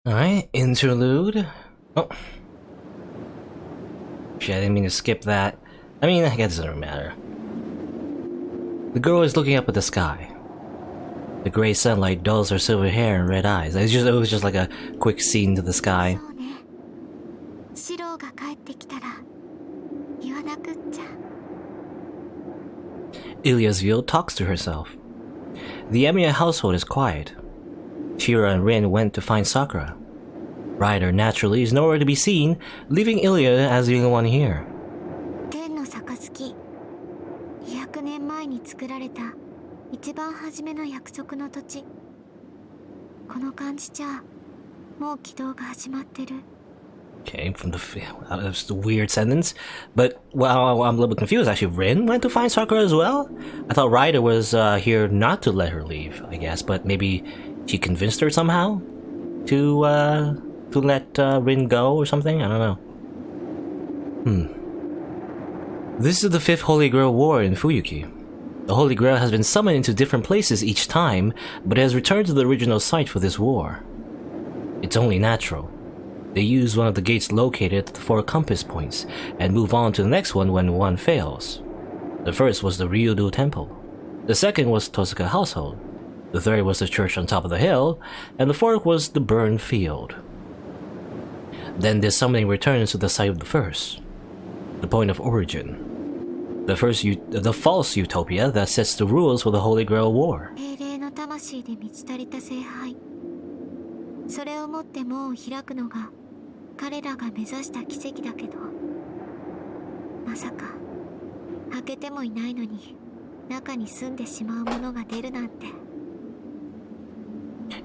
Alright, interlude. Oh. Shit, I didn't mean to skip that. I mean, I guess it doesn't matter. The girl is looking up at the sky. The gray sunlight dulls her silver hair and red eyes. It was just like a quick scene to the sky. Ilya's talks to herself. The Emiya household is quiet. Shirou and Rin went to find Sakura. Ryder, naturally, is nowhere to be seen, leaving Ilya as the only one here. Okay, from that's a weird sentence. But, well, I'm a little bit confused actually. Rin went to find Sakura as well? I thought Ryder was here not to let her leave, I guess, but maybe she convinced her somehow to let Rin go or something? I don't know. This is the 5th Holy Grail War in Fuyuki. The Holy Grail has been summoned into different places each time, but it has returned to the original site for this war. It's only natural. They use one of the gates located at the 4 compass points, and move on to the next one when one fails. The first was the Ryudo Temple. The second was Tosuka Household. The third was the church on top of the hill, and the fourth was the burned field. Then this summoning returns to the site of the first, the point of origin. The false utopia that sets the rules for the Holy Grail War.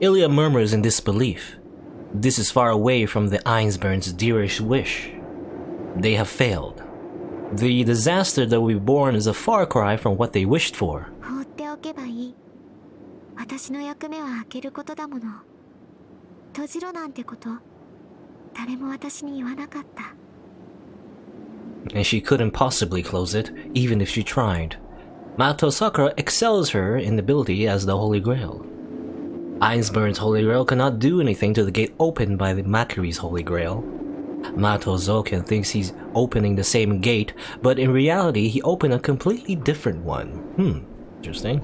Ilya murmurs in disbelief. This is far away from the Einsburn's dearish wish. They have failed. The disaster that will be born is a far cry from what they wished for. And she couldn't possibly close it, even if she tried. Mato Sakura excels her in ability as the Holy Grail. Einsburn's Holy Grail cannot do anything to the gate opened by the Makiri's Holy Grail. Mato Zoken thinks he's opening the same gate, but in reality he opened a completely different one. Interesting.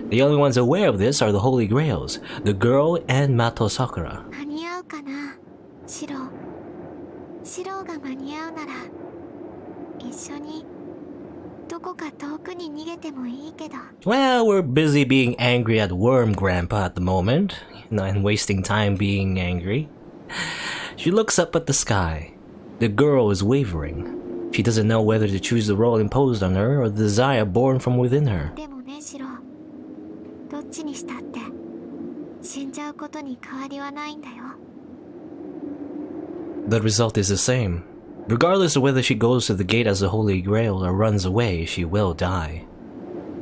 The only ones aware of this are the Holy Grails, the girl and Mato Sakura. Well, we're busy being angry at Worm Grandpa at the moment, and wasting time being angry. She looks up at the sky. The girl is wavering. She doesn't know whether to choose the role imposed on her or the desire born from within her. The result is the same. Regardless of whether she goes to the gate as the Holy Grail or runs away, she will die.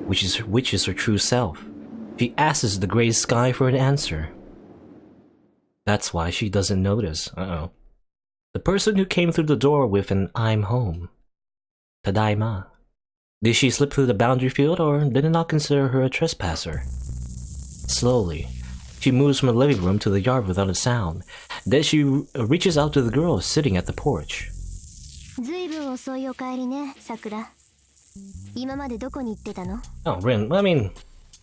Which is her true self. She asks the gray sky for an answer. That's why she doesn't notice. The person who came through the door with an "I'm home." Tadaima. Did she slip through the boundary field, or did it not consider her a trespasser? Slowly, she moves from the living room to the yard without a sound. Then she reaches out to the girl sitting at the porch. Oh, Rin. I mean,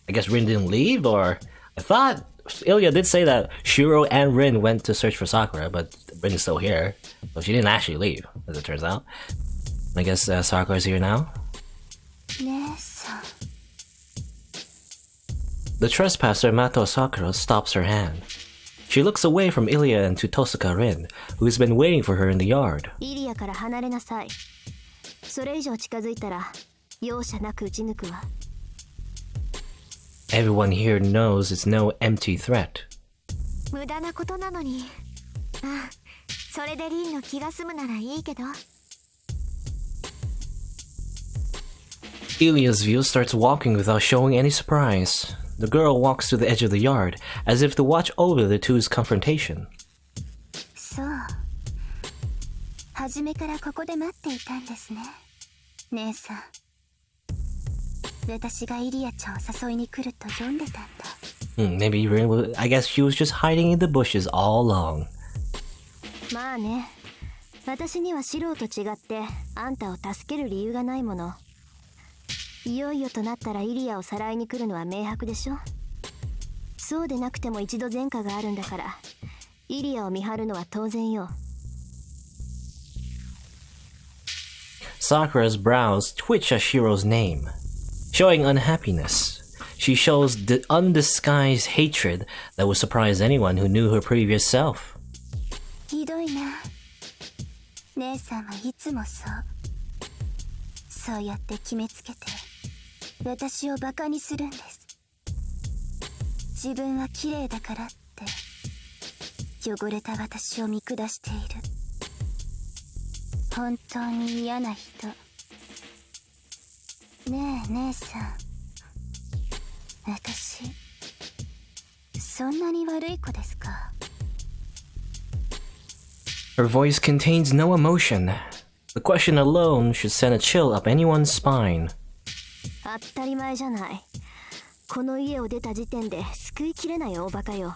I guess Rin didn't leave, or... I thought Ilya did say that Shirou and Rin went to search for Sakura, but Rin is still here. So she didn't actually leave, as it turns out. I guess Sakura's here now? Yes. The trespasser Mato Sakura stops her hand. She looks away from Ilya and to Tosuka Rin, who's been waiting for her in the yard. Everyone here knows it's no empty threat. Ilya's view starts walking without showing any surprise. The girl walks to the edge of the yard, as if to watch over the two's confrontation. Maybe Rin, I guess she was just hiding in the bushes all along. まあね、私にはシロウと違ってあんたを助ける理由がないもの。いよいよとなったらイリアをさらいに来るのは明白でしょ。そうでなくても一度前科があるんだから、イリアを見張るのは当然よ。Sakura's brows twitch at Shirou's name, showing unhappiness. She shows the undisguised hatred that would surprise anyone who knew her previous self. ひどいな。姉さんはいつもそう。そうやって決めつけて、私をバカにするんです。自分は綺麗だからって、汚れた私を見下している。本当に嫌な人。ねえ姉さん、私そんなに悪い子ですか？ Her voice contains no emotion. The question alone should send a chill up anyone's spine. 当たり前じゃない。この家を出た時点で救いきれない大バカよ。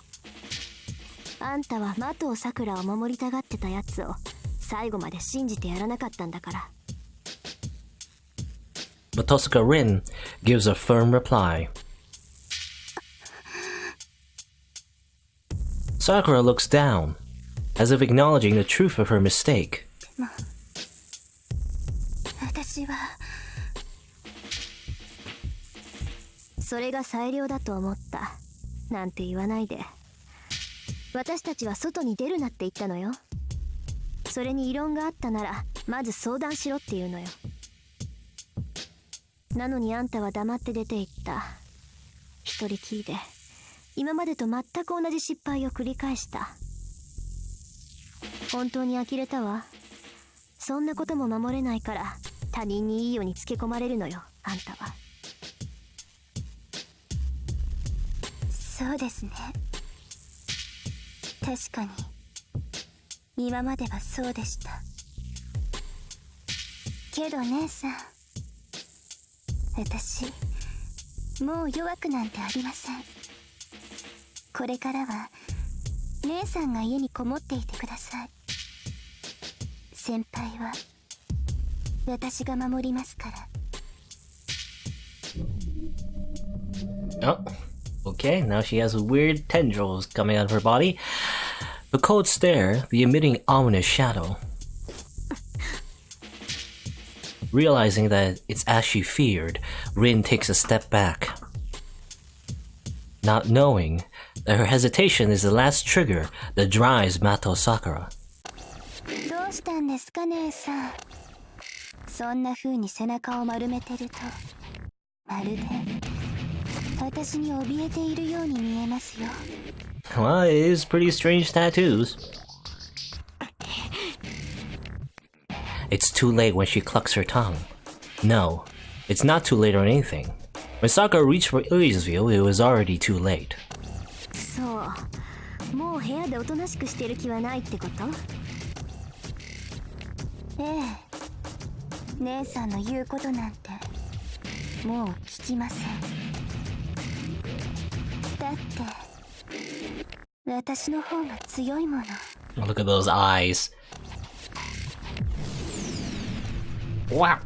あんたは麻藤さくらを守りたがってたやつを最後まで信じてやらなかったんだから。But Tosuka Rin gives a firm reply. Sakura looks down, as if acknowledging the truth of her mistake. でも私はそれが最良だと思ったなんて言わないで。私たちは外に出るなって言ったのよ。それに異論があったならまず相談しろって言うのよ。なのにあんたは黙って出て行った。一人きりで今までと全く同じ失敗を繰り返した。本当に呆れたわ。そんなことも守れないから他人にいいようにつけ込まれるのよ、あんたは。そうですね。確かに今まではそうでした。けど姉さん、私もう弱くなんてありません。これからは姉さんが家にこもっていてください。先輩は私が守りますから。Oh, okay, now she has weird tendrils coming out of her body. The cold stare, the emitting ominous shadow. Realizing that it's as she feared, Rin takes a step back. Not knowing that her hesitation is the last trigger that drives Mato Sakura. どうしたんですか姉さん。そんな風に背中を丸めてると、まるで私に怯えているように見えますよ。Well, it is pretty strange tattoos. It's too late when she clucks her tongue. No, it's not too late or anything. When Sakura reached for Ili's view, it was already too late. そう、もう部屋でおとなしくしてる気はないってこと？ええ、姉さんの言うことなんてもう聞きません。だって私の方が強いもの。 Look at those eyes. Wow!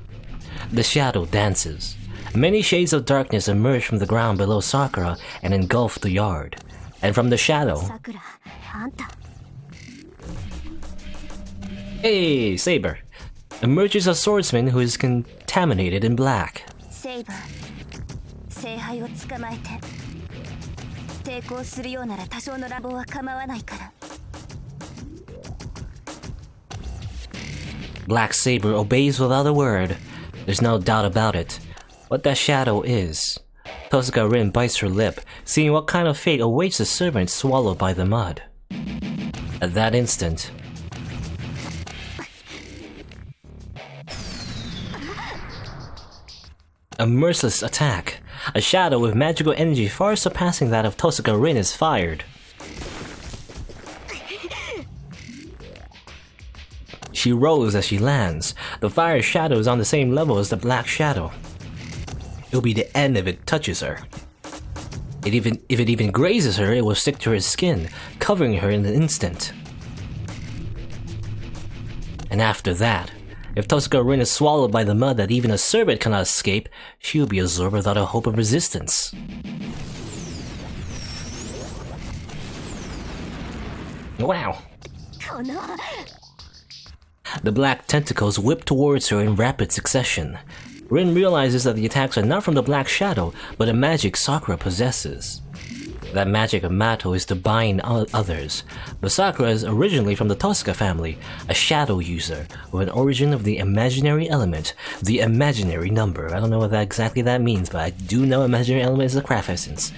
The shadow dances. Many shades of darkness emerge from the ground below Sakura and engulf the yard. And from the shadow... Sakura, あんた。 Hey, Saber! Emerges a swordsman who is contaminated in black. Saber, 聖杯を捕まえて。抵抗するようなら多少の乱暴は構わないから。 Black Saber obeys without a word. There's no doubt about it. What that shadow is. Tosuka Rin bites her lip, seeing what kind of fate awaits the servant swallowed by the mud. At that instant... a merciless attack. A shadow with magical energy far surpassing that of Tosuka Rin is fired. She rolls as she lands. The fire shadow is on the same level as the black shadow. It'll be the end if it touches her. If it even grazes her, it will stick to her skin, covering her in an instant. And after that, if Tosaka Rin is swallowed by the mud that even a serpent cannot escape, she will be absorbed without a hope of resistance. Wow. Oh no. The black tentacles whip towards her in rapid succession. Rin realizes that the attacks are not from the Black Shadow, but a magic Sakura possesses. That magic of Mato is to bind others, but Sakura is originally from the Tosaka family, a shadow user, with an origin of the imaginary element, the imaginary number. I don't know what exactly that means, but I do know imaginary element is a craft essence.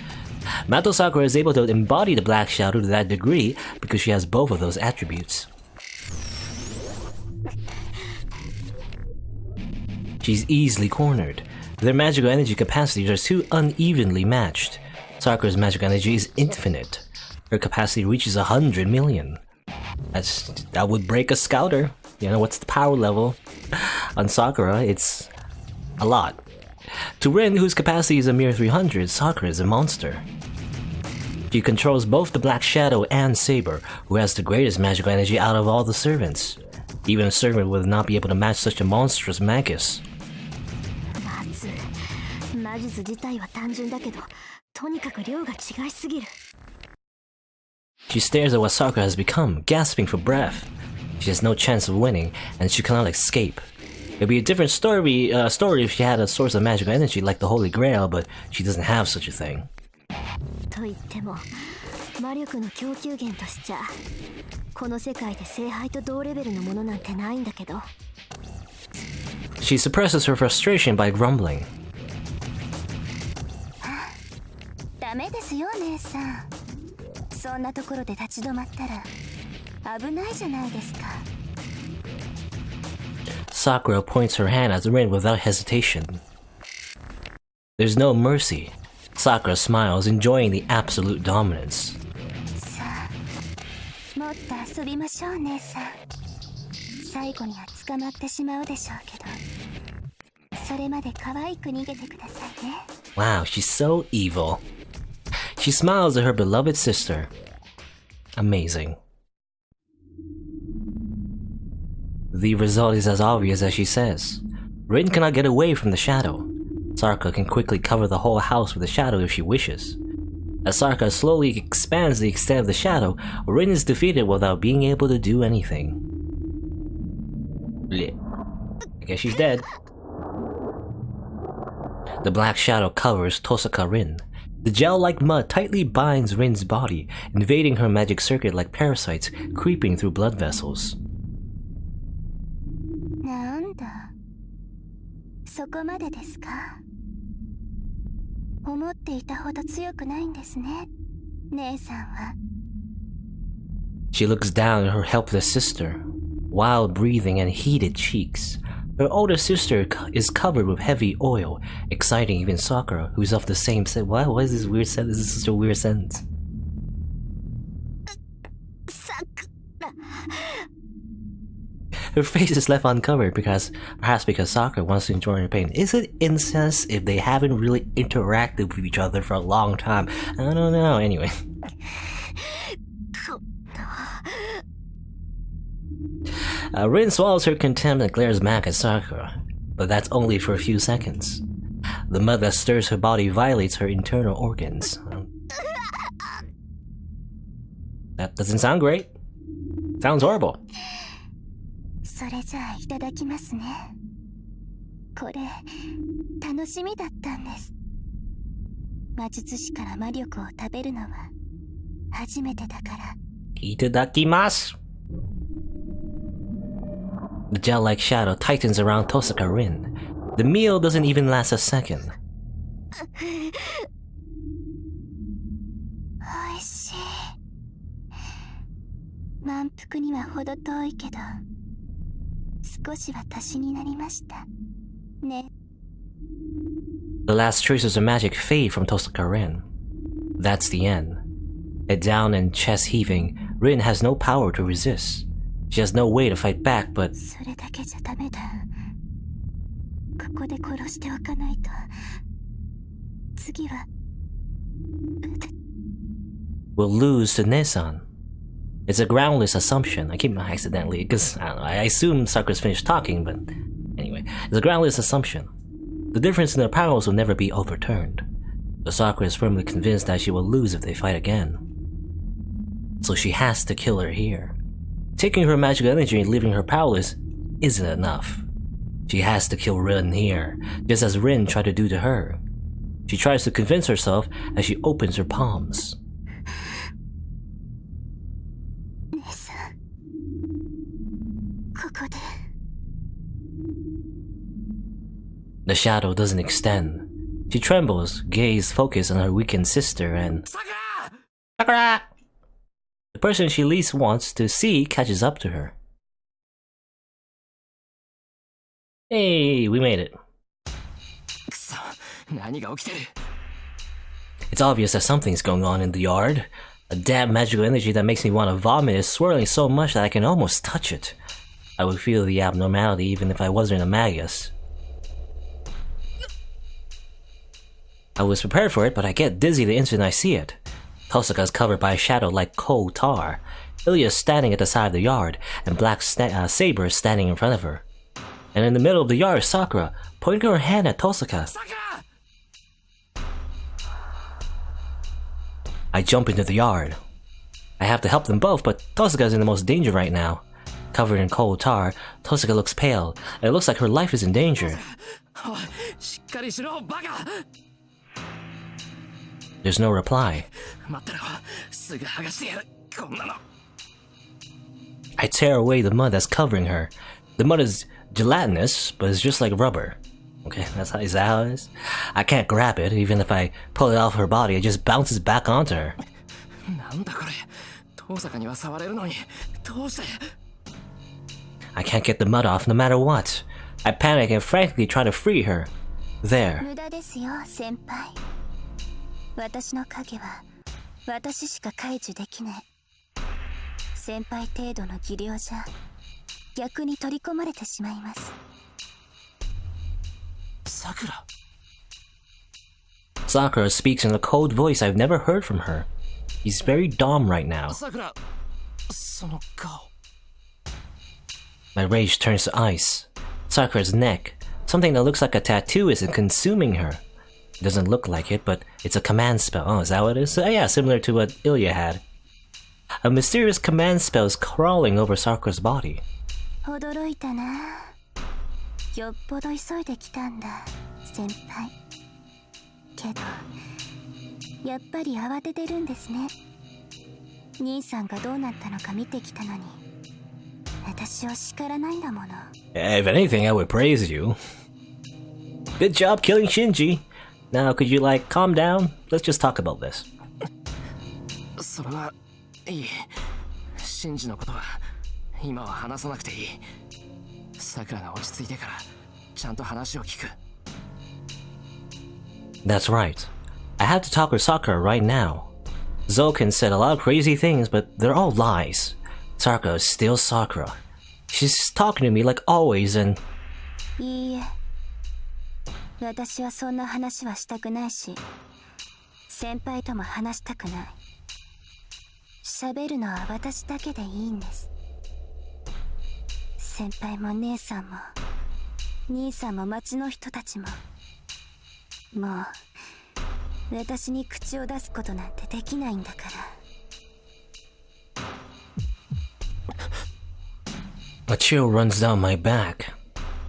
Mato Sakura is able to embody the Black Shadow to that degree because she has both of those attributes. She's easily cornered. Their magical energy capacities are too unevenly matched. Sakura's magical energy is infinite. Her capacity reaches 100 million. That would break a scouter. You know, what's the power level on Sakura? It's a lot. To Rin, whose capacity is a mere 300, Sakura is a monster. She controls both the Black Shadow and Saber, who has the greatest magical energy out of all the servants. Even a servant would not be able to match such a monstrous magus. She stares at what Sakura has become, gasping for breath. She has no chance of winning, and she cannot escape. It'd be a different story if she had a source of magical energy like the Holy Grail, but she doesn't have such a thing. She suppresses her frustration by grumbling. Sakura points her hand at Rin without hesitation. There's no mercy. Sakura smiles, enjoying the absolute dominance. Wow, she's so evil. She smiles at her beloved sister. Amazing. The result is as obvious as she says. Rin cannot get away from the shadow. Sakura can quickly cover the whole house with the shadow if she wishes. As Sakura slowly expands the extent of the shadow, Rin is defeated without being able to do anything. I guess she's dead. The Black Shadow covers Tosaka Rin. The gel-like mud tightly binds Rin's body, invading her magic circuit like parasites creeping through blood vessels. She looks down at her helpless sister, wild breathing and heated cheeks. Her older sister is covered with heavy oil, exciting even Sakura, who's of the same set. Why is this weird sentence? This is such a weird sentence. Her face is left uncovered perhaps because Sakura wants to enjoy her pain. Is it incest if they haven't really interacted with each other for a long time? I don't know. Anyway. Rin swallows her contempt and glares back at Sakura, but that's only for a few seconds. The mud that stirs her body violates her internal organs. That doesn't sound great. Sounds horrible. Itadakimasu! The gel-like shadow tightens around Tosaka Rin. The meal doesn't even last a second. The last traces of magic fade from Tosaka Rin. That's the end. Head down and chest heaving, Rin has no power to resist. She has no way to fight back, but... will lose to Nesan. It's a groundless assumption. I keep accidentally, because I don't know, I assume Sakura's finished talking, but anyway, it's a groundless assumption. The difference in their powers will never be overturned. But Sakura is firmly convinced that she will lose if they fight again. So she has to kill her here. Taking her magical energy and leaving her powerless isn't enough. She has to kill Rin here, just as Rin tried to do to her. She tries to convince herself as she opens her palms. The shadow doesn't extend. She trembles, gaze focused on her weakened sister, and Sakura! The person she least wants to see catches up to her. Hey, we made it. It's obvious that something's going on in the yard. A damp magical energy that makes me want to vomit is swirling so much that I can almost touch it. I would feel the abnormality even if I wasn't a magus. I was prepared for it, but I get dizzy the instant I see it. Tosaka's covered by a shadow like coal tar. Ilya's standing at the side of the yard, and Black Saber is standing in front of her. And in the middle of the yard is Sakura, pointing her hand at Tosaka. Sakura! I jump into the yard. I have to help them both, but Tosaka's in the most danger right now. Covered in coal tar, Tosaka looks pale, and it looks like her life is in danger. There's no reply. I tear away the mud that's covering her. The mud is gelatinous, but it's just like rubber. Okay, is that how it is? I can't grab it, even if I pull it off her body, it just bounces back onto her. I can't get the mud off no matter what. I panic and frantically try to free her. There. Sakura speaks in a cold voice I've never heard from her. He's very dumb right now. My rage turns to ice. Sakura's neck, something that looks like a tattoo, isn't consuming her. It doesn't look like it, but it's a command spell. Oh, is that what it is? Yeah, similar to what Ilya had. A mysterious command spell is crawling over Sakura's body. If anything, I would praise you. Good job killing Shinji. Now, could you, calm down? Let's just talk about this. That's right. I have to talk with Sakura right now. Zoken said a lot of crazy things, but they're all lies. Sakura is still Sakura. She's talking to me like always, and... A chill runs down my back.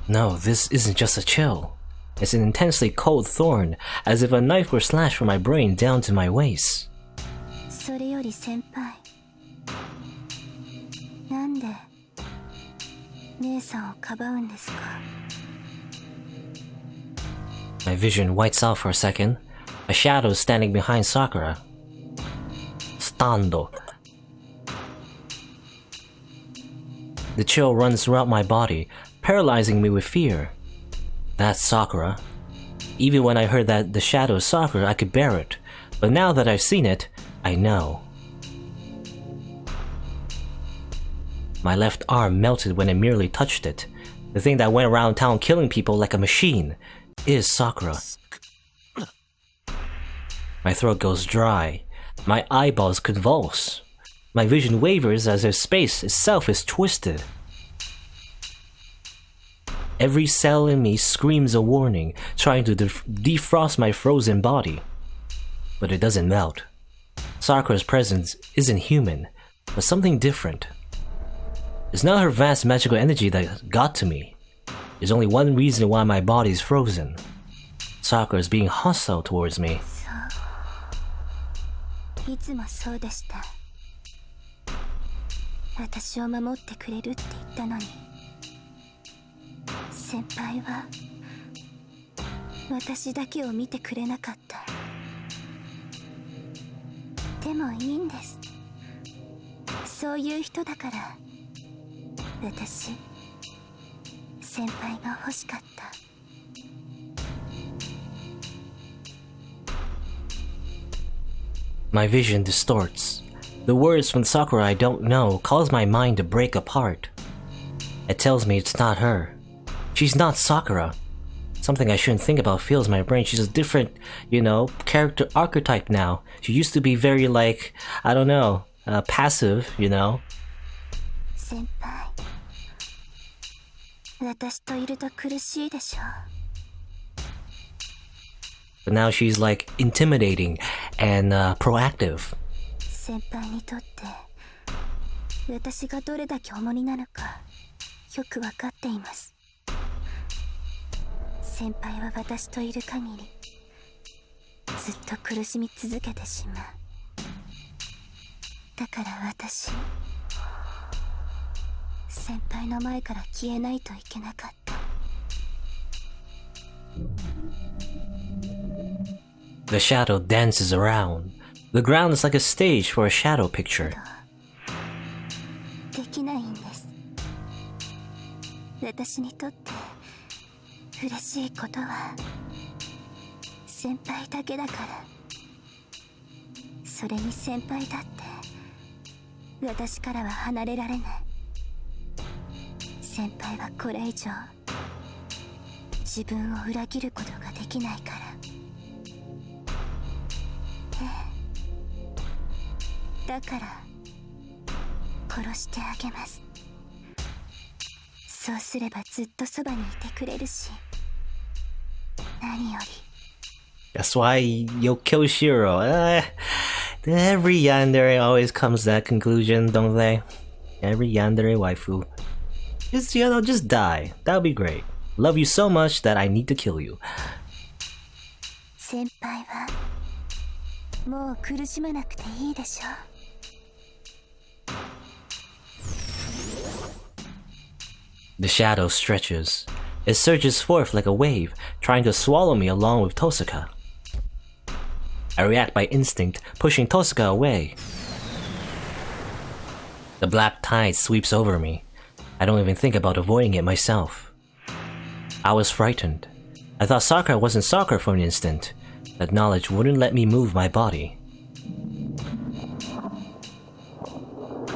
No, this isn't just a chill. It's an intensely cold thorn, as if a knife were slashed from my brain down to my waist. My vision whites out for a second. A shadow standing behind Sakura. Stando. The chill runs throughout my body, paralyzing me with fear. That's Sakura. Even when I heard that the shadow is Sakura, I could bear it. But now that I've seen it, I know. My left arm melted when I merely touched it. The thing that went around town killing people like a machine is Sakura. My throat goes dry. My eyeballs convulse. My vision wavers as if space itself is twisted. Every cell in me screams a warning, trying to defrost my frozen body. But it doesn't melt. Sakura's presence isn't human, but something different. It's not her vast magical energy that got to me. There's only one reason why my body's frozen. Sakura is being hostile towards me. いつもそうでした。私を守ってくれるって言ったのに、先輩は私だけを見てくれなかった。でもいいんです。そういう人だから、私、先輩が欲しかった。My vision distorts. The words from Sakura I don't know cause my mind to break apart. It tells me it's not her. She's not Sakura. Something I shouldn't think about fills my brain. She's a different, character archetype now. She used to be very I don't know, passive, 先輩、私といると苦しいでしょ。But now she's intimidating and proactive. 先輩にとって私がどれだけ重荷なのかよくわかっています。先輩は私といる限りずっと苦しみ続けてしまう。だから私、先輩の前から消えないといけなかった。The shadow dances around. The ground is like a stage for a shadow picture. できないんです。私にとって嬉しいことは先輩だけだから。それに先輩だって私からは離れられない。先輩はこれ以上自分を裏切ることができないから。だから殺してあげます。そうすればずっとそばにいてくれるし、何より。That's why you'll kill Shirou. Every yandere always comes to that conclusion, don't they? Every yandere waifu. Just die. That would be great. Love you so much that I need to kill you. 先輩はもう苦しまなくていいでしょ。The shadow stretches. It surges forth like a wave, trying to swallow me along with Tosaka. I react by instinct, pushing Tosaka away. The black tide sweeps over me. I don't even think about avoiding it myself. I was frightened. I thought Sakura wasn't Sakura for an instant. That knowledge wouldn't let me move my body.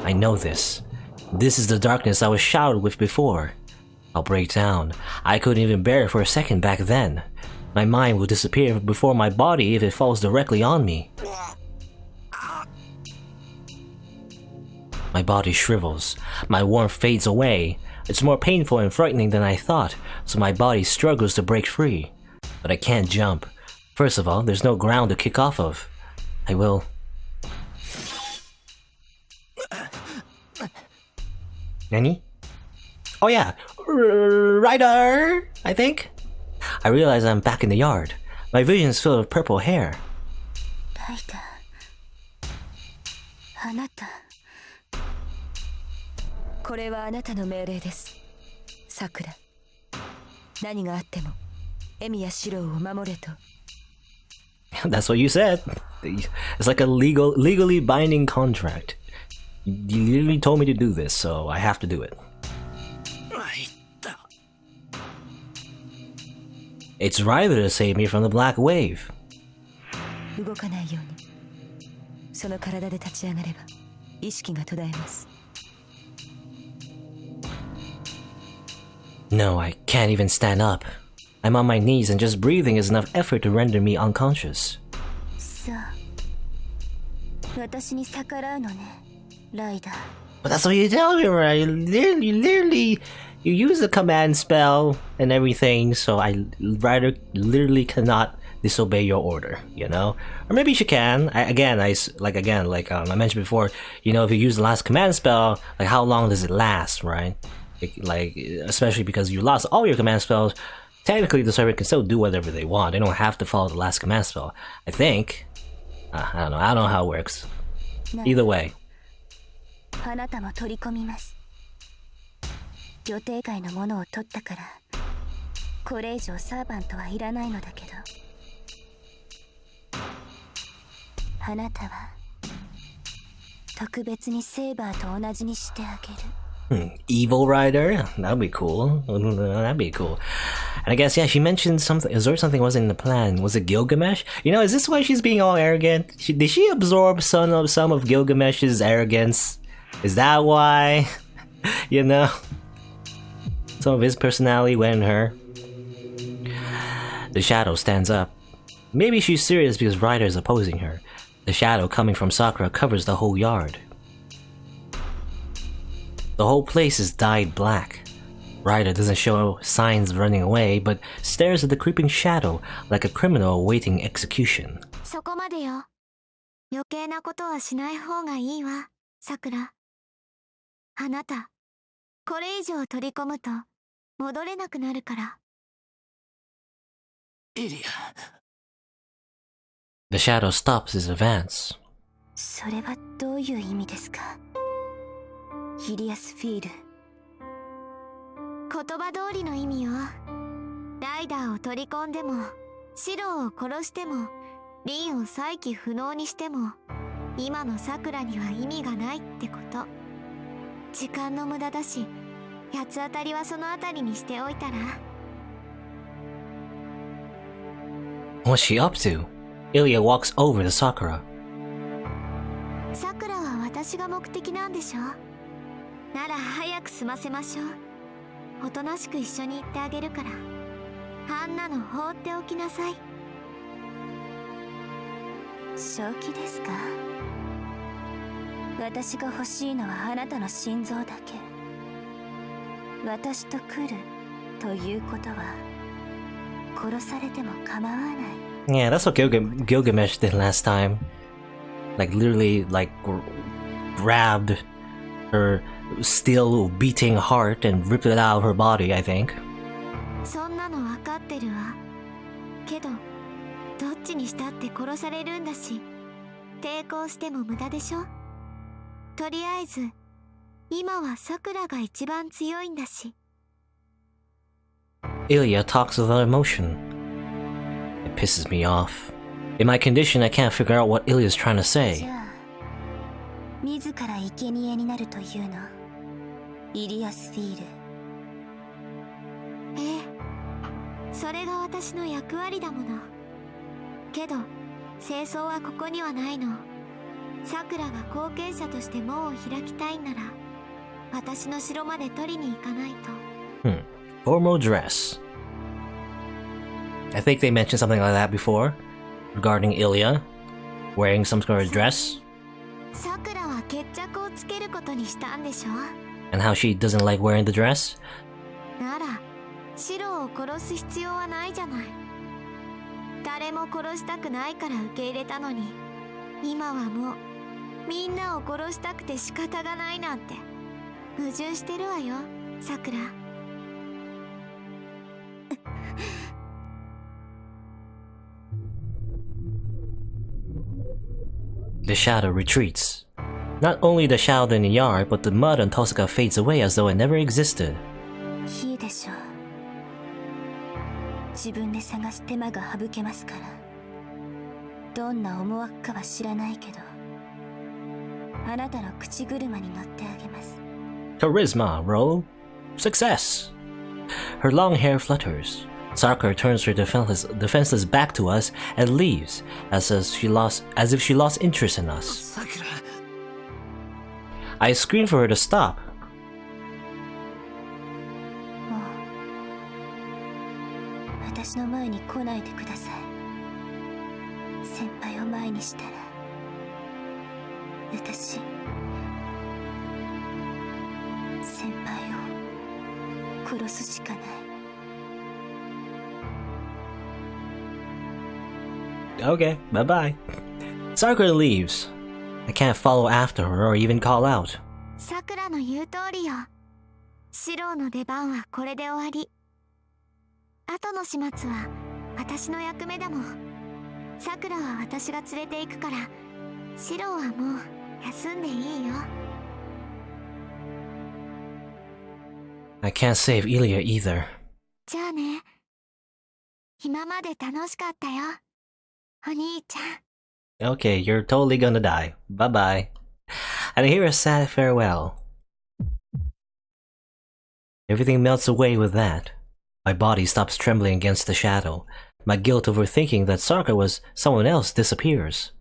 I know this. This is the darkness I was showered with before. I'll break down. I couldn't even bear it for a second back then. My mind will disappear before my body if it falls directly on me. My body shrivels. My warmth fades away. It's more painful and frightening than I thought, so my body struggles to break free. But I can't jump. First of all, there's no ground to kick off of. I will... Nani? Oh yeah, Ryder, I think? I realize I'm back in the yard. My vision is filled with purple hair. Ryder, あなた。これはあなたの命令です。さくら。何があっても、エミやシロウを守れと。That's what you said. It's like a legally binding contract. You literally told me to do this, so I have to do it. It's Ryder to save me from the black wave. 動かないように。その体で立ち上がれば、意識が途絶えます。No, I can't even stand up. I'm on my knees and just breathing is enough effort to render me unconscious. 私に逆らうのね、ライダー。But that's what you tell me, right? You use the command spell and everything, so Ryder literally cannot disobey your order, you know? Or maybe she can. I mentioned before, you know, if you use the last command spell, like how long does it last, right? Like, especially because you lost all your command spells, technically the server can still do whatever they want. They don't have to follow the last command spell. I think. I don't know how it works. Either way. あなたも取り込みます。予定外のものを取ったから、これ以上サーバントはいらないのだけど。あなたは特別にセーバーと同じにしてあげる。Evil Rider? That'd be cool. That'd be cool. And I guess, yeah, she mentioned something. Is there something wasn't in the plan? Was it Gilgamesh? You know, is this why she's being all arrogant? Did she absorb some of Gilgamesh's arrogance? Is that why? You know? Some of his personality went in her. The shadow stands up. Maybe she's serious because Ryder is opposing her. The shadow coming from Sakura covers the whole yard. The whole place is dyed black. Ryder doesn't show signs of running away, but stares at the creeping shadow like a criminal awaiting execution. そこまでよ。余計なことはしない方がいいわ、さくら。あなた、これ以上取り込むと戻れなくなるから。エリア。The shadow stops his advance. それはどういう意味ですか？ヒリアスフィール。言葉通りの意味よ。ライダーを取り込んでも、シローを殺しても、リンを再起不能にしても、今のサクラには意味がないってこと。時間の無駄だし、八つ当たりはそのあたりにしておいたら。What's she up to? Ilya walks over to Sakura. サクラは私が目的なんでしょ？なら早く済ませましょう。おとなしく一緒に行ってあげるから。あんなの放っておきなさい。正気ですか？私が欲しいのはあなたの心臓だけ。私と来るということは殺されても構わない。Yeah, that's what Gilgamesh did last time. Like literally, like grabbed her still beating heart and ripped it out of her body, I think. そんなの分かってるわ。けど、どっちにしたって殺されるんだし、抵抗しても無駄でしょ。とりあえず、今はサクラが一番強いんだし。Ilya talks without emotion. It pisses me off. In my condition, I can't figure out what Ilya's trying to say. じゃあ、自ら生贄になるというの？イリアスフィール。ええ、それが私の役割だもの。けど、清掃はここにはないの。サクラが後継者として門を開きたいなら、私の城まで取りに行かないと。Formal dress. I think they mentioned something like that before, regarding Ilya wearing some sort of dress. サクラは決着をつけることにしたんでしょ？ And how she doesn't like wearing the dress. なら、シロを殺す必要はないじゃない。誰も殺したくないから受け入れたのに、今はもうみんなを殺したくて仕方がないなんて矛盾してるわよ、サクラ。The shadow retreats. Not only the shadow in the yard, but the mud on Tosaka fades away as though it never existed. いいでしょう。自分で探す手間が省けますから。どんな思惑かは知らないけど、あなたの口車に乗ってあげます。 Charisma roll. Success. Her long hair flutters. Sakura turns her defenseless back to us and leaves, as if she lost interest in us. さくら。I scream for her to stop. もう私の前に来ないでください。先輩を前にしたら私先輩を殺すしかない。 Okay, bye-bye. Sakura leaves. I can't follow after her or even call out. さくらの言う通りよ。シロウの出番はこれで終わり。後の始末は私の役目だもん。さくらは私が連れて行くから、シロウはもう休んでいいよ。 I can't save Ilya either. じゃあね。今まで楽しかったよ、お兄ちゃん。 Okay, you're totally gonna die. Bye-bye. And I hear a sad farewell. Everything melts away with that. My body stops trembling against the shadow. My guilt over thinking that Sakura was someone else disappears.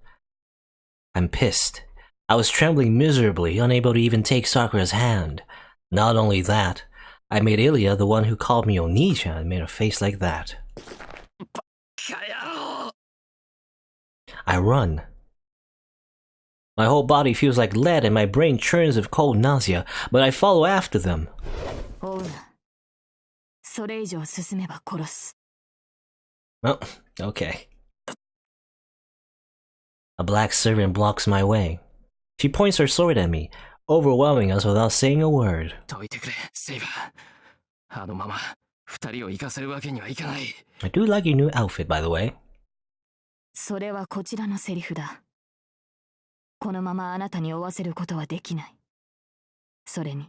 I'm pissed. I was trembling miserably, unable to even take Sakura's hand. Not only that, I made Ilya the one who called me Onichan and made a face like that. I run. My whole body feels like lead and my brain churns with cold nausea, but I follow after them. 追うな。それ以上進めば殺す。 Oh, okay. A black servant blocks my way. She points her sword at me, overwhelming us without saying a word. どいてくれ、セイバー。あのまま二人を行かせるわけにはいかない。 I do like your new outfit, by the way. それはこちらのセリフだ。このままあなたに追わせることはできない。それに、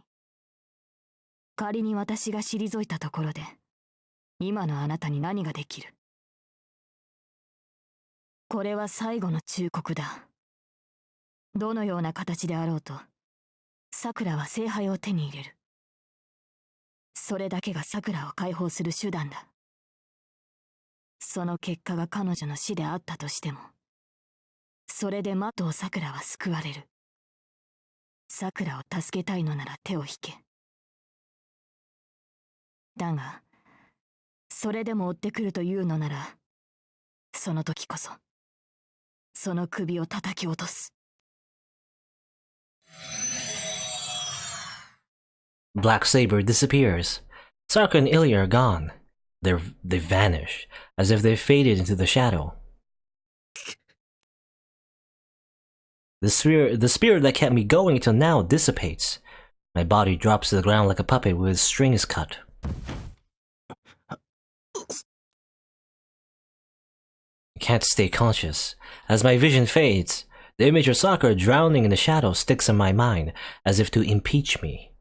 仮に私が退いたところで、今のあなたに何ができる？これは最後の忠告だ。どのような形であろうと、さくらは聖杯を手に入れる。それだけがさくらを解放する手段だ。その結果が彼女の死であったとしても、それで的さくらは救われる。さくらを助けたいのなら手を引け。だが、それでも追ってくるというのなら、その時こそ、その首を叩き落とす。Black Saber disappears. Sakura and Ilya are gone. They vanish, as if they faded into the shadow. The spirit that kept me going until now dissipates. My body drops to the ground like a puppet with its strings cut. I can't stay conscious. As my vision fades, the image of Sakura drowning in the shadow sticks in my mind, as if to impeach me.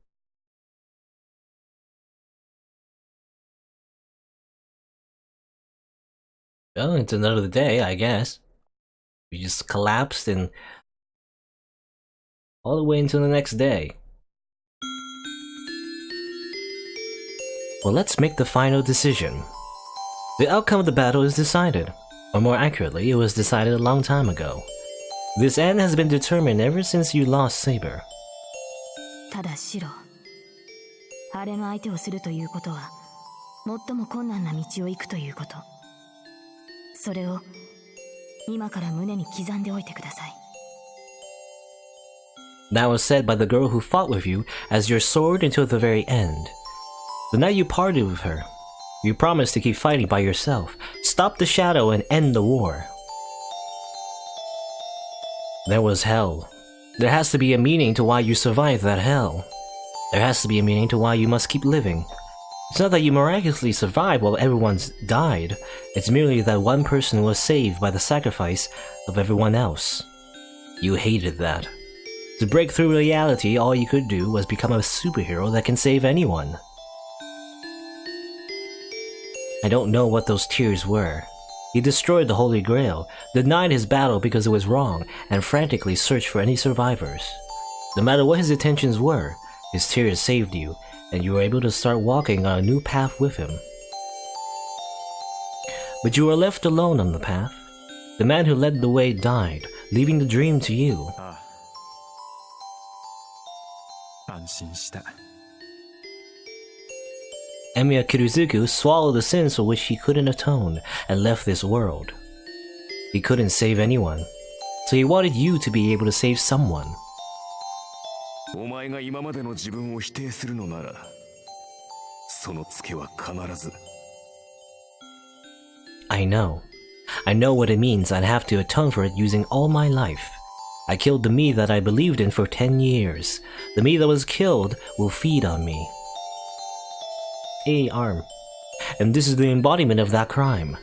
Well, it's another day, I guess. We just collapsed and all the way into the next day. Well, let's make the final decision. The outcome of the battle is decided. Or more accurately, it was decided a long time ago. This end has been determined ever since you lost Saber. ただシロ、あれの相手をするということは、最も困難な道を行くということ。それを今から胸に刻んでおいてください。That was said by the girl who fought with you as your sword until the very end. The night you parted with her, you promised to keep fighting by yourself, stop the shadow and end the war. There was hell. There has to be a meaning to why you survived that hell. There has to be a meaning to why you must keep living. It's not that you miraculously survived while everyone's died. It's merely that one person was saved by the sacrifice of everyone else. You hated that. To break through reality, all you could do was become a superhero that can save anyone. I don't know what those tears were. He destroyed the Holy Grail, denied his battle because it was wrong, and frantically searched for any survivors. No matter what his intentions were, his tears saved you, and you were able to start walking on a new path with him. But you were left alone on the path. The man who led the way died, leaving the dream to you. 安心した。 Emiya Kiruzuku swallowed the sins for which he couldn't atone and left this world. He couldn't save anyone. So he wanted you to be able to save someone. お前が今までの自分を否定するのなら、そのツケは必ず。I know. I know what it means. I'd have to atone for it using all my life. I killed the me that I believed in for 10 years. The me that was killed will feed on me. A arm. And this is the embodiment of that crime.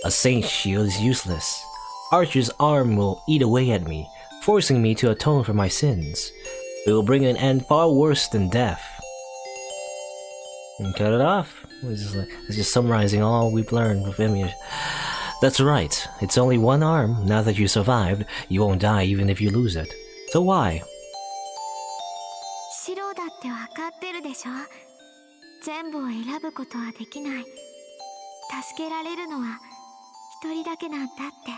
A saint's shield is useless. Archer's arm will eat away at me, forcing me to atone for my sins. It will bring an end far worse than death. And cut it off. It's just summarizing all we've learned with Ymir. That's right. It's only one arm. Now that you survived, you won't die even if you lose it. So why? シロだってわかってるでしょ。全部を選ぶことはできない。助けられるのは一人だけなんだって。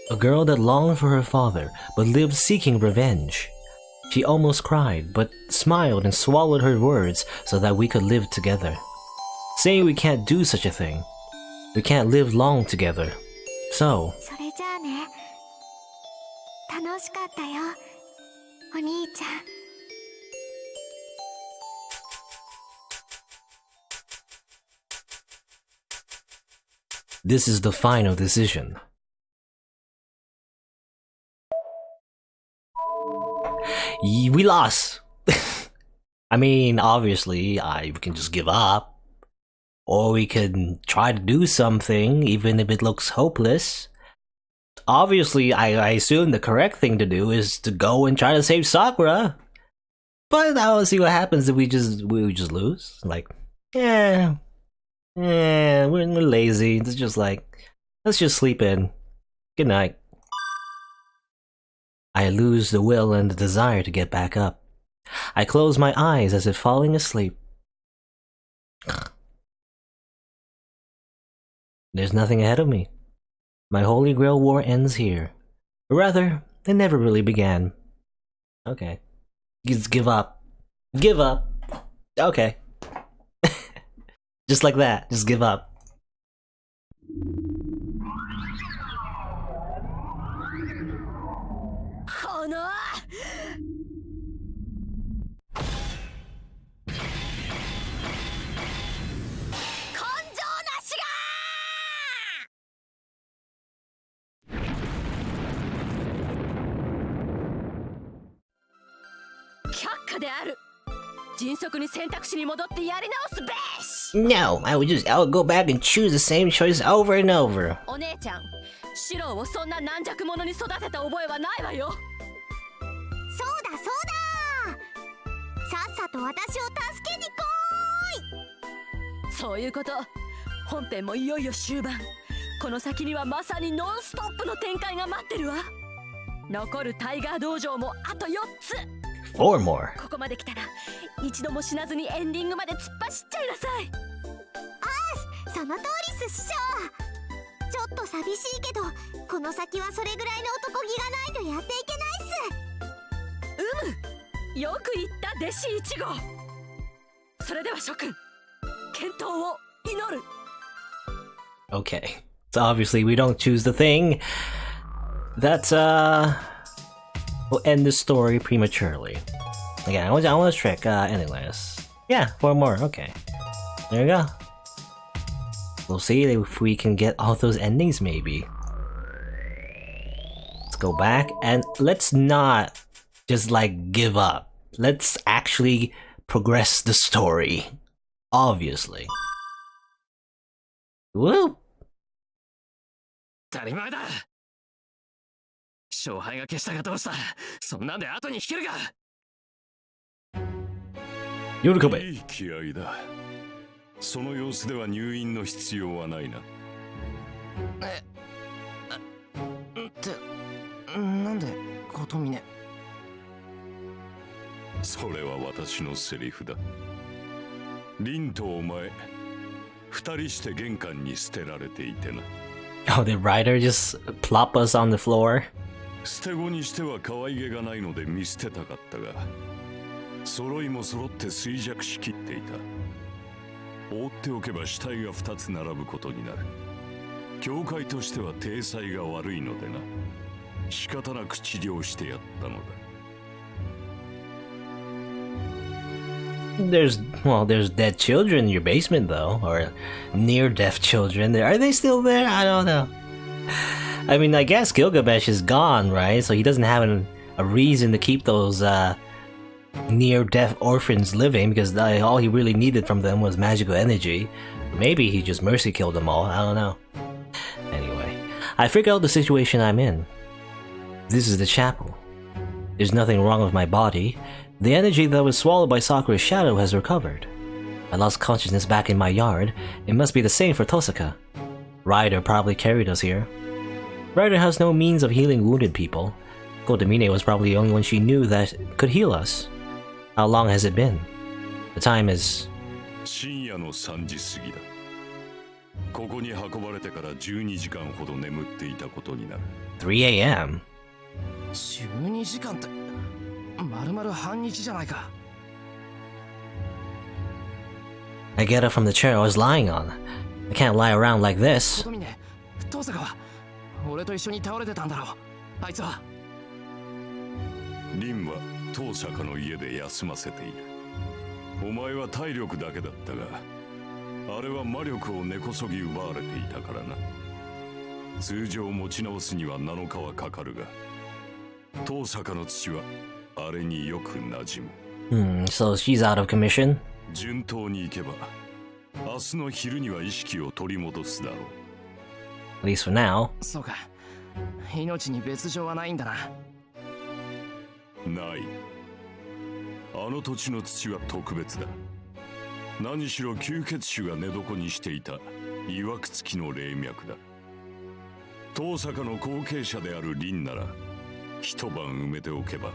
A girl that longed for her father, but lived seeking revenge. She almost cried, but smiled and swallowed her words so that we could live together. Saying we can't do such a thing. We can't live long together. So... それじゃあね。楽しかったよ、お兄ちゃん。This is the final decision. We lost. I mean, obviously, we can just give up. Or we can try to do something, even if it looks hopeless. Obviously, I assume the correct thing to do is to go and try to save Sakura. But I will see what happens if we just lose. Like, we're lazy. It's just like, let's just sleep in. Good night. I lose the will and the desire to get back up. I close my eyes as if falling asleep. There's nothing ahead of me. My Holy Grail war ends here. Or rather, it never really began. Okay. Just give up. Give up. Okay. Just like that. Just give up. No, I would go back and choose the same choice over and over. お姉ちゃん、シロをそんな軟弱者に育てた覚えはないわよ。そうだそうだ。さっさと私を助けに来い。そういうこと。本編もいよいよ終盤。この先にはまさにノンストップの展開が待ってるわ。残るタイガー道場もあと4つ。4 more. ここまで来たら一度も死なずにエンディングまで突っ走っちゃいなさい。ああ、その通りっす師匠。ちょっと寂しいけど、この先はそれぐらいの男気がないとやっていけないっす。よく言った弟子1号。それでは諸君、健闘を祈る。 Okay. So obviously we don't choose the thing. That's we'll end the story prematurely. Again, I want to trick anyways. Yeah, 4 more, okay. There we go. We'll see if we can get all those endings maybe. Let's go back and let's not just like give up. Let's actually progress the story. Obviously. Woo! 当たり前だ。勝敗が消したがどうした。そんなんで後に引けるか。喜べ。いい気合いだ。その様子では入院の必要はないな。ってなんで琴峰。それは私のセリフだ。凛とお前、二人して玄関に捨てられていてな。Oh, the writer just plop us on the floor. 捨て子にしては可愛げがないので見捨てたかったが、揃いも揃って衰弱しきっていた。放っておけば死体が2つ並ぶことになる。教会としては体裁が悪いのでな。仕方なく治療してやったのだ。There's dead children in your basement though, or near death children. Are they still there? I don't know. I mean, I guess Gilgamesh is gone, right? So he doesn't have a reason to keep those near-death orphans living, because all he really needed from them was magical energy. Maybe he just mercy killed them all. I don't know. Anyway, I figured out the situation I'm in. This is the chapel. There's nothing wrong with my body. The energy that was swallowed by Sakura's shadow has recovered. I lost consciousness back in my yard. It must be the same for Tosaka. Ryder probably carried us here. Ryder has no means of healing wounded people. Kotomine was probably the only one she knew that could heal us. How long has it been? The time is... 深夜の3時過ぎだ。ここに運ばれてから12時間ほど眠っていたことになる。3 a.m. 12時間って、丸々半日じゃないか。I get up from the chair I was lying on. I can't lie around like this. 琴峰、遠坂は俺と一緒に倒れてたんだろう。あいつは。凛は遠坂の家で休ませている。お前は体力だけだったが、あれは魔力を根こそぎ奪われていたからな。通常持ち直すには7日はかかるが、遠坂の父はあれによく馴染む。So she's out of commission? 順当に行けば、明日の昼には意識を取り戻すだろう。At least for now. そうか。命に別状はないんだな。ない。あの土地の土は特別だ。何しろ吸血種が寝床にしていた曰く付きの霊脈だ。遠坂の後継者である凛なら一晩埋めておけば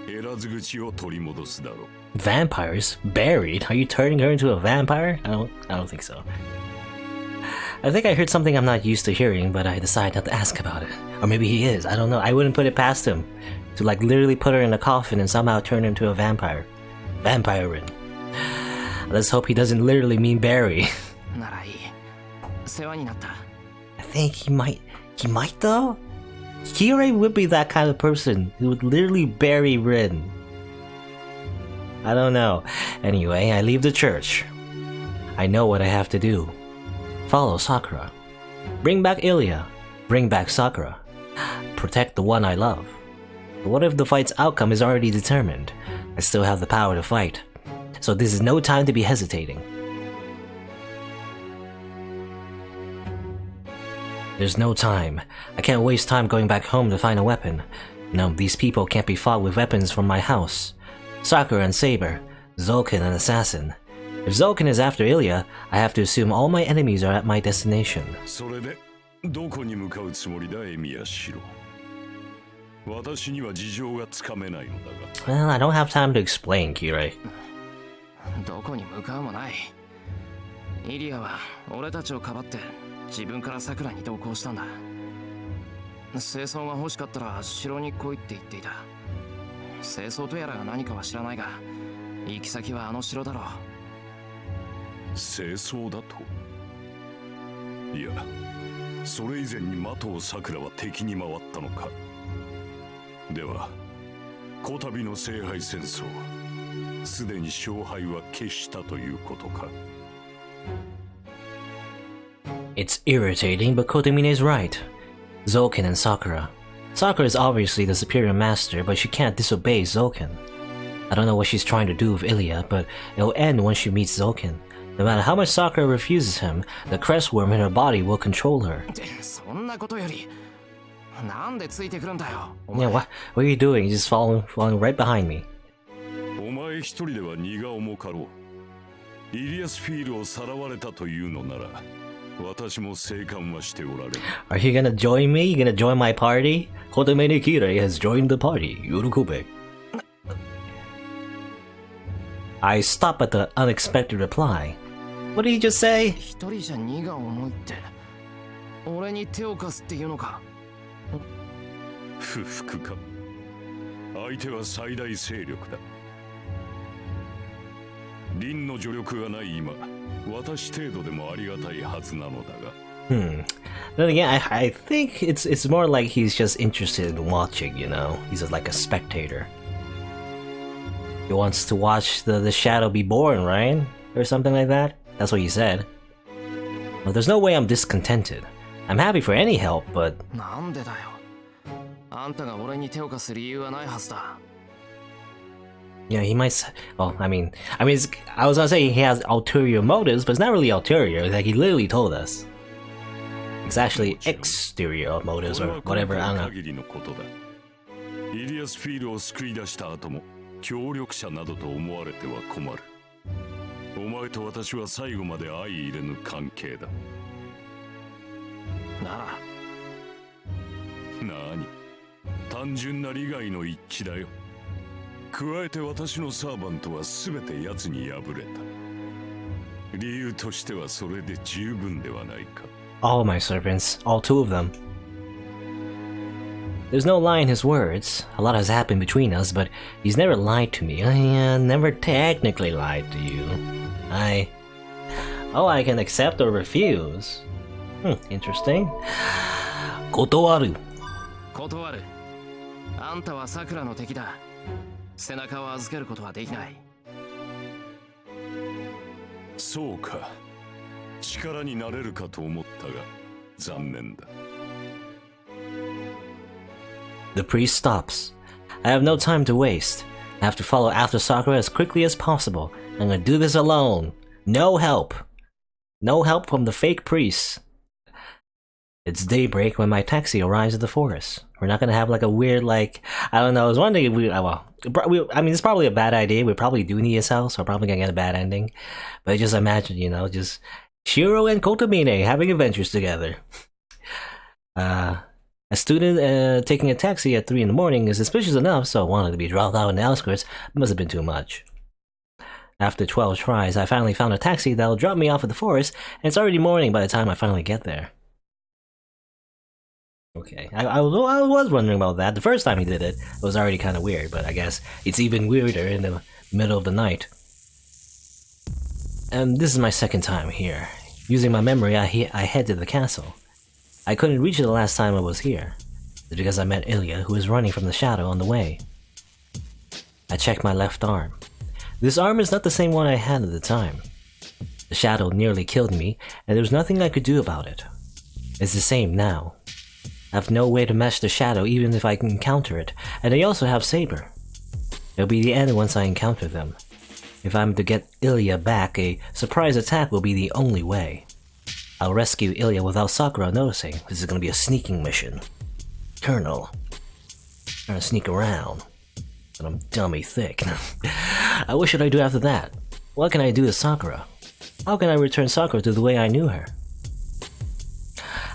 得らず口を取り戻すだろう。Vampires? Buried? Are you turning her into a vampire? I don't think so. I think I heard something I'm not used to hearing, but I decided not to ask about it. Or maybe he is, I don't know. I wouldn't put it past him to like literally put her in a coffin and somehow turn her into a vampire. Vampire-rin. Let's hope he doesn't literally mean bury. ならいい。世話になった。I think he might though? Kirei would be that kind of person who would literally bury Rin. I don't know. Anyway, I leave the church. I know what I have to do. Follow Sakura. Bring back Ilya. Bring back Sakura. Protect the one I love. But what if the fight's outcome is already determined? I still have the power to fight. So this is no time to be hesitating. There's no time. I can't waste time going back home to find a weapon. No, these people can't be fought with weapons from my house. Sakura and Saber, Zulkin an assassin. If Zulkin is after Ilya, I have to assume all my enemies are at my destination. それでどこに向かうつもりだ、エミヤシロ。私には事情がつかめないのだが。Well, I don't have time to explain, Kirei. どこに向かうもない。イリアは俺たちをかばって自分から桜に同行したんだ。清掃が欲しかったら城に来いって言っていた。清掃とやらが何かは知らないが、行き先はあの城だろう。清掃だと？いや、それ以前に麻藤桜は敵に回ったのか。では、こたびの聖杯戦争、すでに勝敗は決したということか。It's irritating, but Kotomine is right. Zulkin and Sakura. Sakura is obviously the superior master, but she can't disobey Zulkin. I don't know what she's trying to do with Ilya, but it'll end when she meets Zulkin. No matter how much Sakura refuses him, the crest worm in her body will control her. そんなことより、なんでついてくるんだよ。Yeah, what are you doing? You're just following right behind me. お前一人では荷が重かろう。イリアスフィールをさらわれたというのなら、私も静観はしておられる。Are you gonna join me? You gonna join my party? Kotomine Kirei has joined the party. Yorokube. I stop at the unexpected reply. What did he just say? 一人じゃ荷が重いって、俺に手を貸すっていうのか。不服か。相手は最大勢力だ。凛の助力がない今、私程度でもありがたいはずなのだが。Then again, I think it's more like he's just interested in watching, you know? He's just like a spectator. He wants to watch the shadow be born, right? Or something like that? That's what he said. Well, there's no way I'm discontented. I'm happy for any help, but... なんでだよ。あんたが俺に手を貸す理由はないはずだ。 Yeah, he might. Well, I mean, I was gonna say he has ulterior motives, but it's not really ulterior. Like he literally told us. It's actually exterior motives or whatever. I don't know. イリアスフィールを救い出した後も協力者などと思われては困る。お前と私は最後まで相入れぬ関係だ。なら。何？単純な利害の一致だよ。加えて私のサーバントは全て奴に敗れた。理由としてはそれで十分ではないか。All my servants, all two of them. There's no lie in his words. A lot has happened between us, but he's never lied to me. I never technically lied to you. I can accept or refuse. Interesting. 断る。断る。あんたはさくらの敵だ。背中を預けることはできない。そうか。力になれるかと思ったが、残念だ。The priest stops. I have no time to waste. I have to follow after Sakura as quickly as possible. I'm gonna do this alone. No help. No help from the fake priests. It's daybreak when my taxi arrives at the forest. We're not gonna have like a weird, like, I don't know, I was wondering if I mean, it's probably a bad idea. We probably do need his house. We're probably gonna get a bad ending. But just imagine, you know, just Shirou and Kotomine having adventures together. A student taking a taxi at 3 in the morning is suspicious enough, so I wanted to be dropped out in the outskirts. It must have been too much. After 12 tries, I finally found a taxi that'll drop me off at the forest, and it's already morning by the time I finally get there. Okay, I was wondering about that. The first time he did it, it was already kind of weird, but I guess it's even weirder in the middle of the night. And this is my second time here. Using my memory, I head to the castle. I couldn't reach it the last time I was here. It's because I met Ilya, who was running from the shadow on the way. I checked my left arm. This arm is not the same one I had at the time. The shadow nearly killed me, and there was nothing I could do about it. It's the same now. I have no way to match the shadow even if I can encounter it, and I also have Saber. It'll be the end once I encounter them. If I'm to get Ilya back, a surprise attack will be the only way. I'll rescue Ilya without Sakura noticing. This is gonna be a sneaking mission. Colonel. Trying to sneak around. But I'm dummy thick. What should I do after that? What can I do to Sakura? How can I return Sakura to the way I knew her?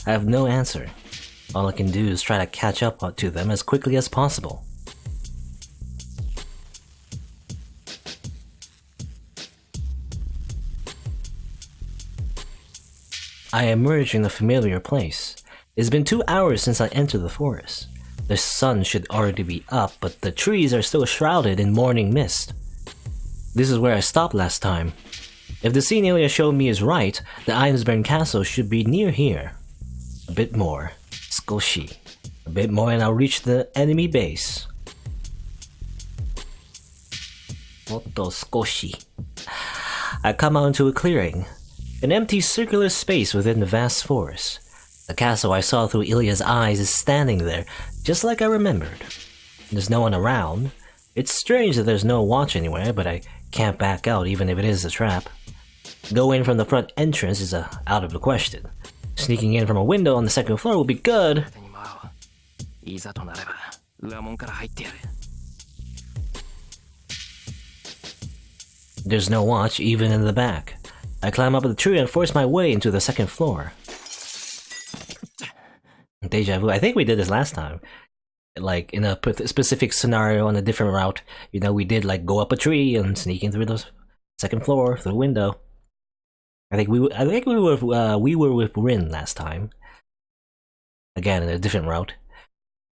I have no answer. All I can do is try to catch up to them as quickly as possible. I emerge in a familiar place. It's been 2 hours since I entered the forest. The sun should already be up, but the trees are still shrouded in morning mist. This is where I stopped last time. If the scene Ilya showed me is right, the Ironburn Castle should be near here. A bit more. Skoshi. A bit more and I'll reach the enemy base. Otto skoshi. I come out into a clearing. An empty circular space within the vast forest. The castle I saw through Ilya's eyes is standing there, just like I remembered. There's no one around. It's strange that there's no watch anywhere, but I can't back out even if it is a trap. Go in from the front entrance is out of the question. Sneaking in from a window on the second floor would be good. There's no watch even in the back. I climb up the tree and force my way into the second floor. Deja vu. I think we did this last time. Like, in a specific scenario on a different route. You know, we did, like, go up a tree and sneak in through the second floor, through the window. I think we were with Rin last time. Again, in a different route.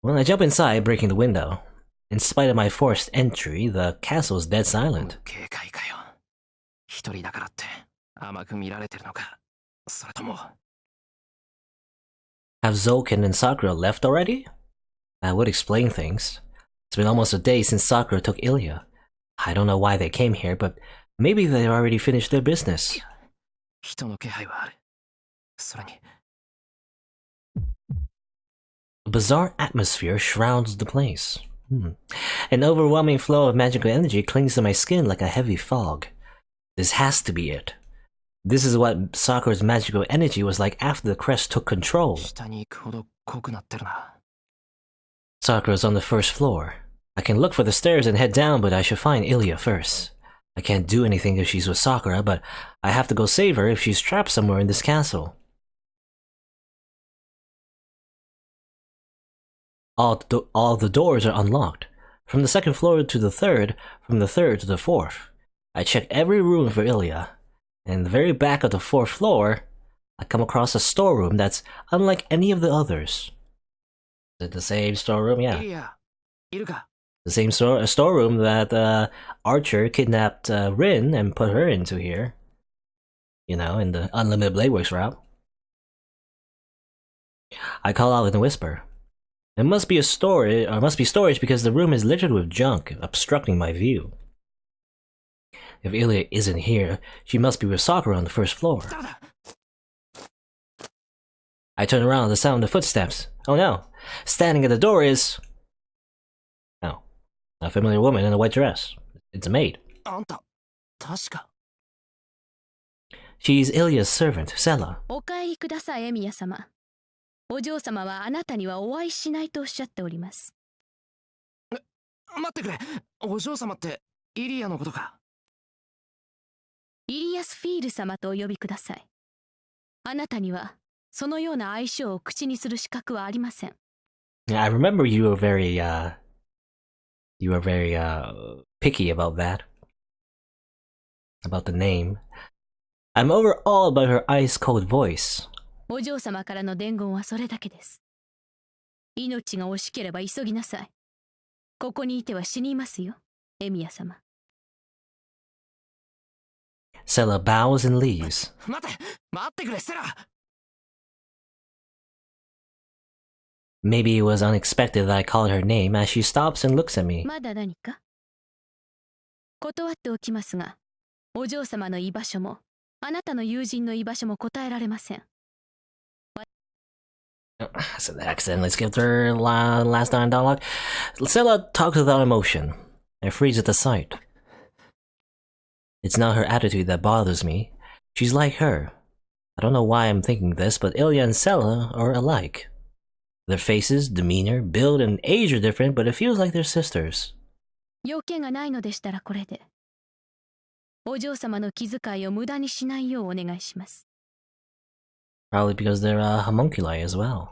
When I jump inside, breaking the window. In spite of my forced entry, the castle is dead silent. Have Zoken and Sakura left already? That would explain things. It's been almost a day since Sakura took Ilya. I don't know why they came here, but maybe they already finished their business. 人の気配はある。それに A bizarre atmosphere shrouds the place. An overwhelming flow of magical energy clings to my skin like a heavy fog. This has to be it. This is what Sakura's magical energy was like after the crest took control. 下に行くほど濃くなってるな。 Sakura's on the first floor. I can look for the stairs and head down, but I should find Ilya first. I can't do anything if she's with Sakura, but I have to go save her if she's trapped somewhere in this castle. All the doors are unlocked. From the second floor to the third, from the third to the fourth. I check every room for Ilya. And in the very back of the fourth floor, I come across a storeroom that's unlike any of the others. Is it the same storeroom? Yeah. イリア、いるか？ The same storeroom that Archer kidnapped Rin and put her into here. You know, in the Unlimited Blade Works route. I call out in a whisper. It must be storage because the room is littered with junk, obstructing my view. If Ilya isn't here, she must be with Sakura on the first floor. I turn around at the sound of footsteps. Oh no! Standing at the door is... Oh. A familiar woman in a white dress. It's a maid. あんた、確か。 She's Ilya's servant, Sella. お帰りください、エミヤ様。お嬢様はあなたにはお会いしないとおっしゃっております。待ってくれ。お嬢様ってイリアのことか。イリアス・フィール様とお呼びください。あなたにはそのような愛称を口にする資格はありません。Yeah, I remember you were very picky about that. About the name. I'm overawed by her ice-cold voice. お嬢様からの伝言はそれだけです。命が惜しければ急ぎなさい。ここにいては死にますよ、エミヤ様。Sella bows and leaves. 待ってくれ、セラ。 Maybe it was unexpected that I called her name as she stops and looks at me. まだ何か？断っておきますが、お嬢様の居場所も、あなたの友人の居場所も答えられません。So they accidentally skipped her last line dialogue. Sella talks without emotion. I freeze at the sight. It's not her attitude that bothers me. She's like her. I don't know why I'm thinking this, but Ilya and Sella are alike. Their faces, demeanor, build, and age are different, but it feels like they're sisters. 要件がないのでしたらこれで。お嬢様の気遣いを無駄にしないようお願いします。Probably because they're homunculi as well.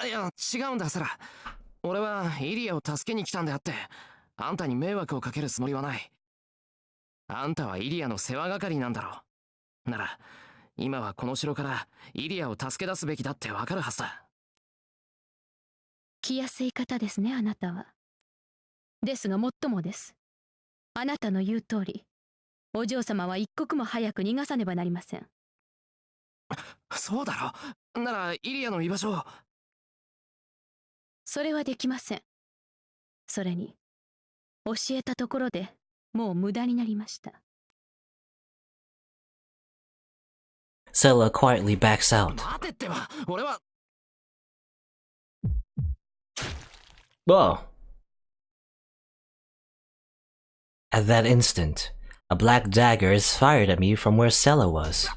いや、違うんだ、セラ。俺はイリアを助けに来たんであって、あんたに迷惑をかけるつもりはない。あんたはイリアの世話係なんだろう。なら、今はこの城からイリアを助け出すべきだってわかるはずだ。気安い方ですね、あなたは。ですがもっともです。あなたの言う通り、お嬢様は一刻も早く逃がさねばなりません。そうだろ。ならイリアの居場所を。それはできません。それに、教えたところでもう無駄になりました。Sella quietly backs out. 待てってば、俺は。Whoa. At that instant, a black dagger is fired at me from where Sella was.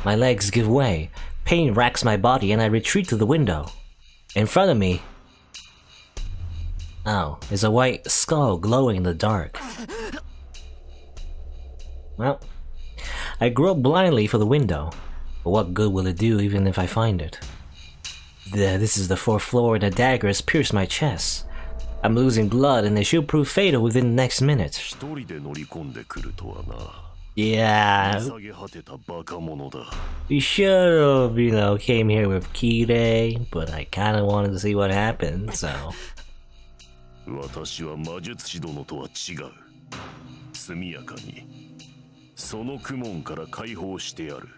My legs give way, pain racks my body, and I retreat to the window. In front of me, is a white skull glowing in the dark. Well, I grope blindly for the window, but what good will it do even if I find it? This is the fourth floor and the dagger has pierced my chest. I'm losing blood and it should prove fatal within the next minute. Yeah. We should have, came here with Kirei, but I kinda wanted to see what happened, so. 私は魔術師殿とは違う。速やかにその苦悶から解放してやる。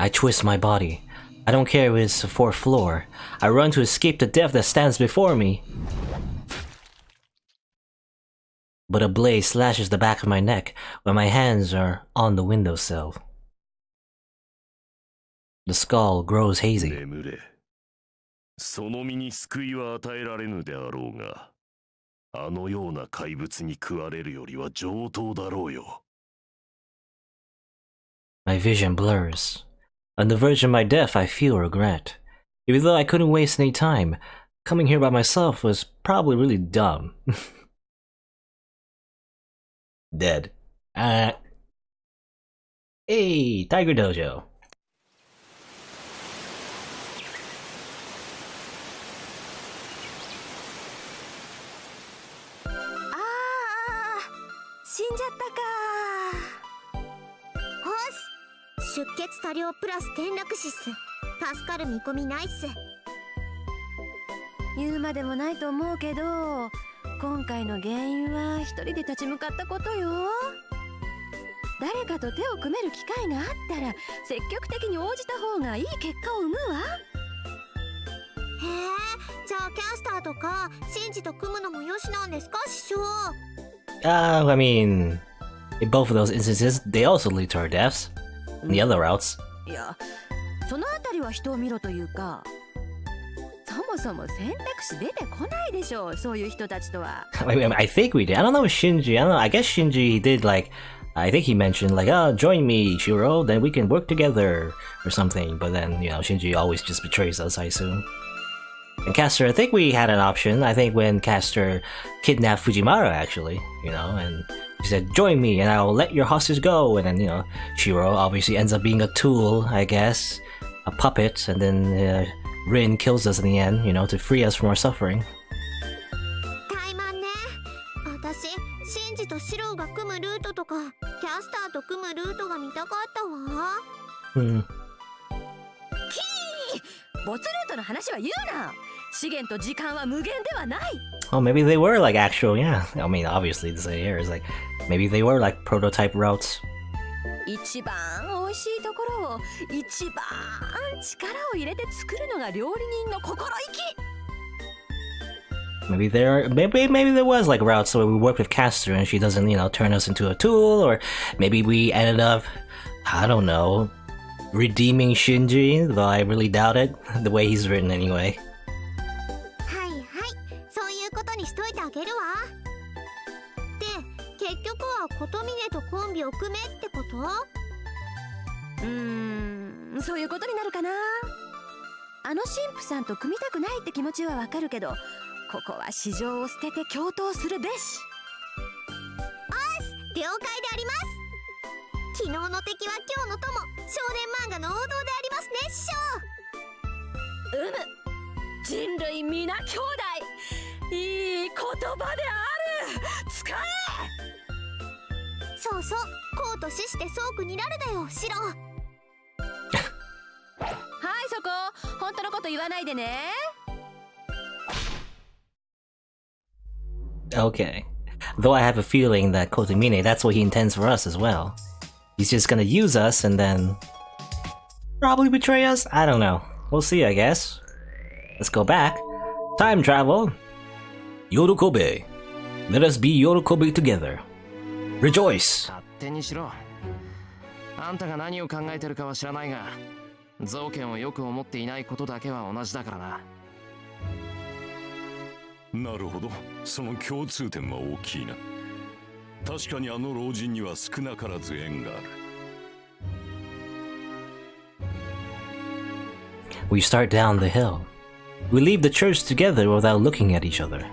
I twist my body. I don't care if it's the fourth floor. I run to escape the death that stands before me. But a blade slashes the back of my neck when my hands are on the windowsill. The skull grows hazy. 眠れ。その身に救いは与えられぬであろうが、あのような怪物に食われるよりは上等だろうよ。My vision blurs. On the verge of my death, I feel regret. Even though I couldn't waste any time, coming here by myself was probably really dumb. Dead. Hey, Tiger Dojo. 死んじゃったか。ほし、出血多量プラス転落死っす。助かる見込みないっす。言うまでもないと思うけど、今回の原因は一人で立ち向かったことよ。誰かと手を組める機会があったら積極的に応じた方がいい結果を生むわ。へえ、じゃあキャスターとかシンジと組むのもよしなんですか、師匠。I mean, in both of those instances, they also lead to our deaths. In the other routes. いや、そのあたりは人を見ろというか、そもそも選択肢出てこないでしょう、そういう人たちとは。I think we did. I don't know if Shinji. I don't know. I guess Shinji did like. I think he mentioned like, "Oh, join me, Shirou. Then we can work together or something." But then Shinji always just betrays us, I assume. And Caster, I think we had an option. I think when Caster kidnapped Fujimaru, actually, and she said, "Join me, and I'll let your hostage go." And then Shirou obviously ends up being a tool, I guess, a puppet, and then Rin kills us in the end, to free us from our suffering. タイマンね。私、シンジとシロウが組むルートとか、キャスターと組むルートが見たかったわ。没ルートの話は言うな。資源と時間は無限ではない。Oh, maybe they were like actual, yeah. I mean, obviously, the say here is like, maybe they were like prototype routes. 一番美味しいところを一番力を入れて作るのが料理人の心意気。Maybe there was like routes where we work with Caster and she doesn't, turn us into a tool, or maybe we ended up, I don't know, redeeming Shinji, though I really doubt it, the way he's written anyway. はいはい、そういうことにしといてあげるわ。で、結局は琴峰とコンビを組めってこと？そういうことになるかな。あの神父さんと組みたくないって気持ちはわかるけど、ここは市場を捨てて共闘するべし。了解であります。昨日の敵は今日の友、少年漫画の王道でありますね、師匠。人類皆兄弟、いい言葉である。使え。そうそう、公と死してそうくにらるだよ、シロ。はい、そこ本当のこと言わないでね。Okay. Though I have a feeling that Kotomine, that's what he intends for us as well. He's just gonna use us and then probably betray us? I don't know. We'll see, I guess. Let's go back. Time travel. Yorukobe. Let us be Yorukobe together. Rejoice! 勝手にしろ。あんたが何を考えてるかは知らないが、造剣をよく思っていないことだけは同じだからな。なるほど、その共通点は大きいな。確かにあの老人には少なからず縁がある。We start down the hill. We leave the church together without looking at each other.